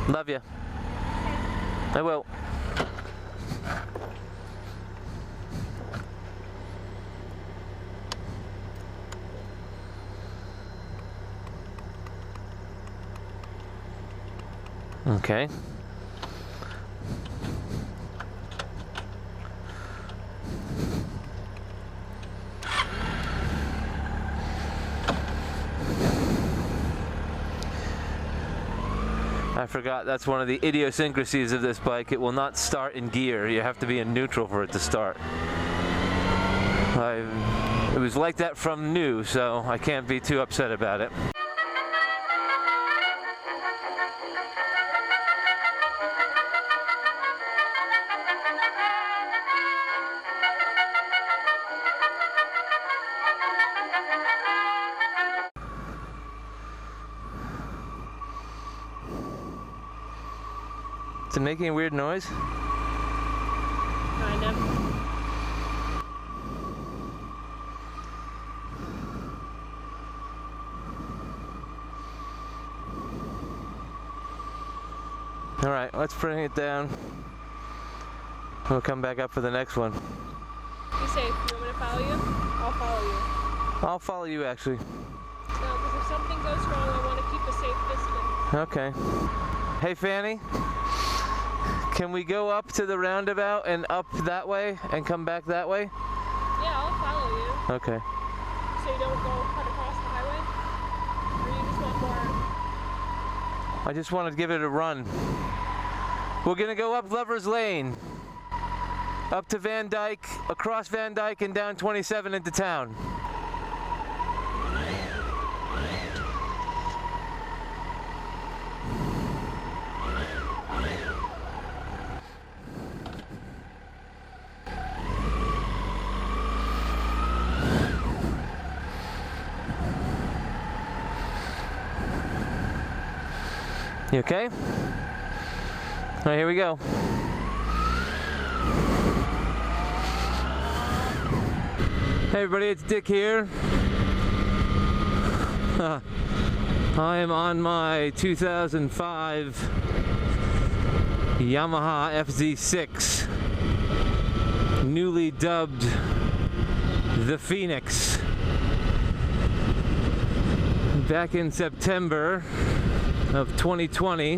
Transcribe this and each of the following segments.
Love you. I will. Okay. I forgot that's one of the idiosyncrasies of this bike. It will not start in gear. You have to be in neutral for it to start. It was like that from new, so I can't be too upset about it. Is it making a weird noise? Kind of. All right, let's bring it down. We'll come back up for the next one. Be safe. You want me to follow you? I'll follow you. I'll follow you, actually. No, because if something goes wrong, I want to keep a safe distance. Okay. Hey, Fanny. Can we go up to the roundabout and up that way and come back that way? Yeah, I'll follow you. Okay. So you don't go cut across the highway? Or you just want more? I just want to give it a run. We're gonna go up Lover's Lane, up to Van Dyke, across Van Dyke and down 27 into town. You okay? All right, here we go. Hey everybody, it's Dick here. I am on my 2005 Yamaha FZ6, newly dubbed the Pheonix. Back in September of 2020,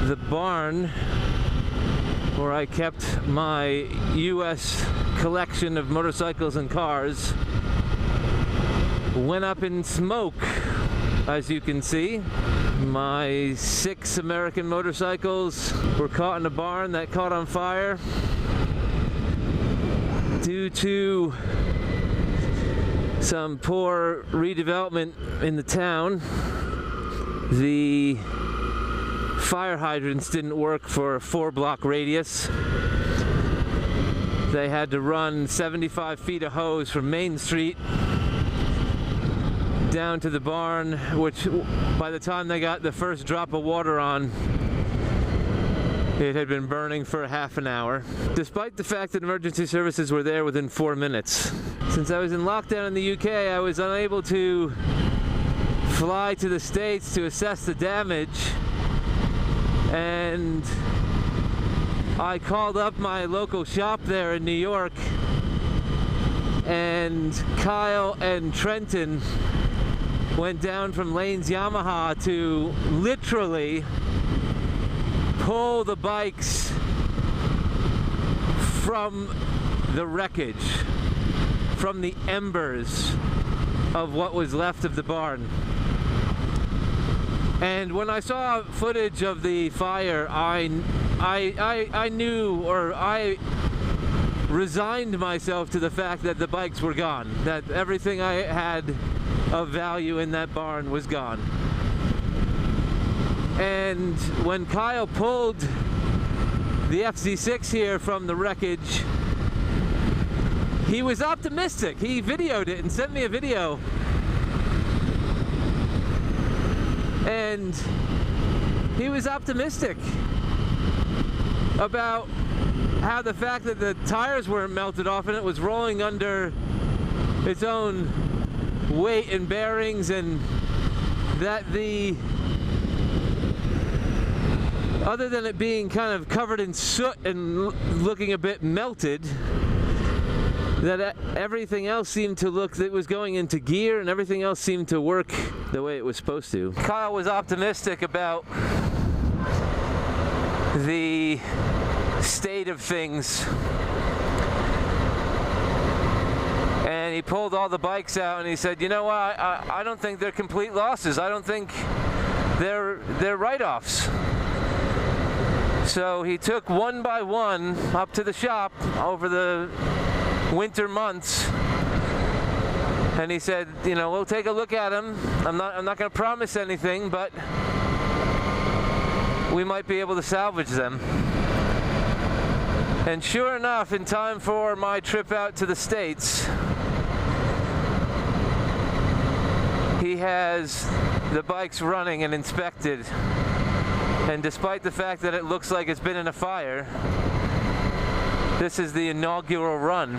the barn where I kept my US collection of motorcycles and cars went up in smoke, as you can see. My 6 American motorcycles were caught in a barn that caught on fire due to some poor redevelopment in the town. The fire hydrants didn't work for a 4-block radius. They had to run 75 feet of hose from Main Street down to the barn, which by the time they got the first drop of water on, it had been burning for half an hour, despite the fact that emergency services were there within 4 minutes. Since I was in lockdown in the UK, I was unable to fly to the States to assess the damage, and I called up my local shop there in New York, and Kyle and Trenton went down from Lanes Yamaha to literally pull the bikes from the wreckage, from the embers of what was left of the barn. And when I saw footage of the fire, I knew, or I resigned myself to the fact that the bikes were gone, that everything I had of value in that barn was gone. And when Kyle pulled the FZ6 here from the wreckage, he was optimistic. He videoed it and sent me a video. And he was optimistic about how the fact that the tires weren't melted off and it was rolling under its own weight and bearings, and that the other than it being kind of covered in soot and looking a bit melted, that everything else seemed to look that was going into gear, and everything else seemed to work the way it was supposed to. Kyle was optimistic about the state of things, and he pulled all the bikes out and he said, you know what, I don't think they're complete losses. I don't think they're write-offs. So he took one by one up to the shop over the winter months, and he said, you know, we'll take a look at them. I'm not going to promise anything, but we might be able to salvage them. And sure enough, in time for my trip out to the States, he has the bikes running and inspected, and despite the fact that it looks like it's been in a fire, this is the inaugural run.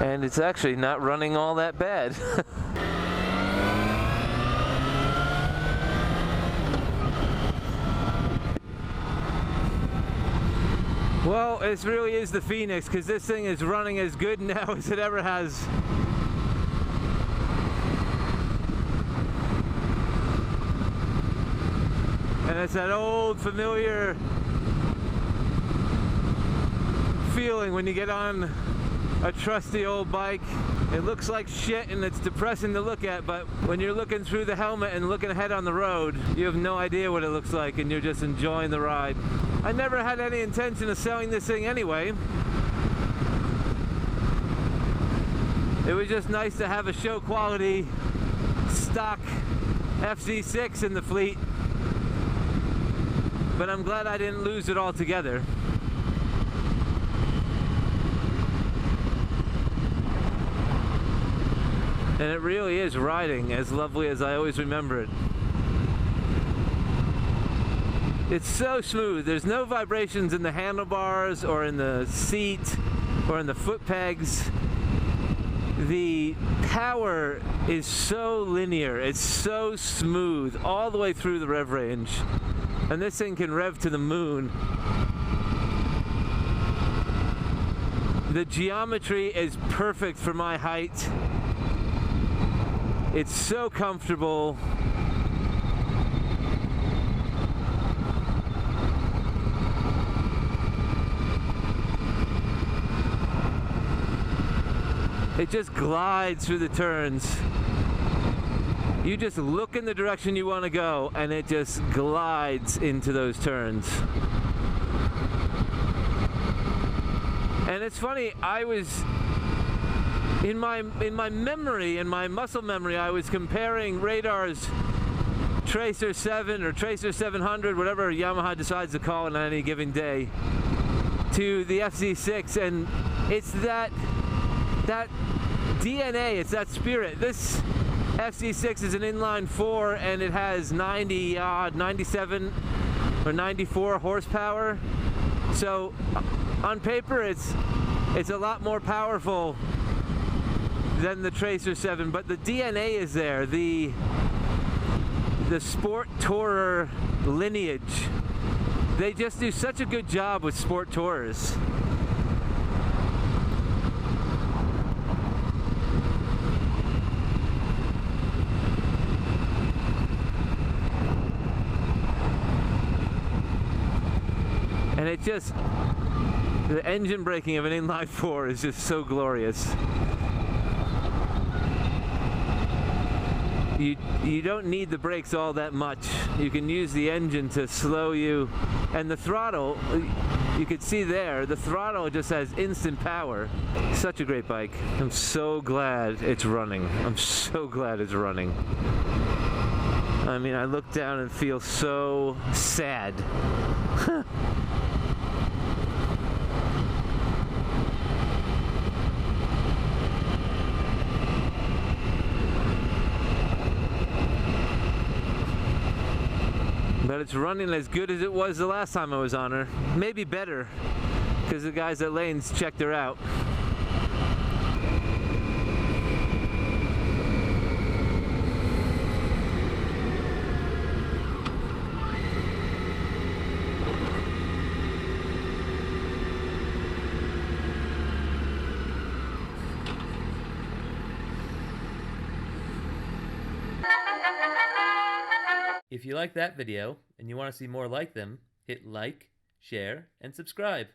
And it's actually not running all that bad. Well, this really is the Pheonix, because this thing is running as good now as it ever has. And it's that old familiar feeling when you get on a trusty old bike. It looks like shit and it's depressing to look at, but when you're looking through the helmet and looking ahead on the road, you have no idea what it looks like and you're just enjoying the ride. I never had any intention of selling this thing anyway. It was just nice to have a show quality stock FZ6 in the fleet. But I'm glad I didn't lose it altogether. And it really is riding as lovely as I always remember it. It's so smooth. There's no vibrations in the handlebars or in the seat or in the foot pegs. The power is so linear. It's so smooth all the way through the rev range. And this thing can rev to the moon. The geometry is perfect for my height. It's so comfortable. It just glides through the turns. You just look in the direction you want to go and it just glides into those turns. And it's funny, I was in my memory, in my muscle memory, I was comparing Radar's Tracer 7 or Tracer 700, whatever Yamaha decides to call it on any given day, to the FZ6, and it's that DNA, it's that spirit. This FZ6 is an inline 4 and it has 97 or 94 horsepower. So on paper it's a lot more powerful than the Tracer 7, but the DNA is there. The sport tourer lineage. They just do such a good job with sport tourers. And it just, the engine braking of an inline 4 is just so glorious. You don't need the brakes all that much. You can use the engine to slow you. And the throttle, you can see there, the throttle just has instant power. Such a great bike. I'm so glad it's running. I'm so glad it's running. I mean, I look down and feel so sad. But it's running as good as it was the last time I was on her. Maybe better, because the guys at Lanes checked her out. If you like that video and you want to see more like them, hit like, share, and subscribe.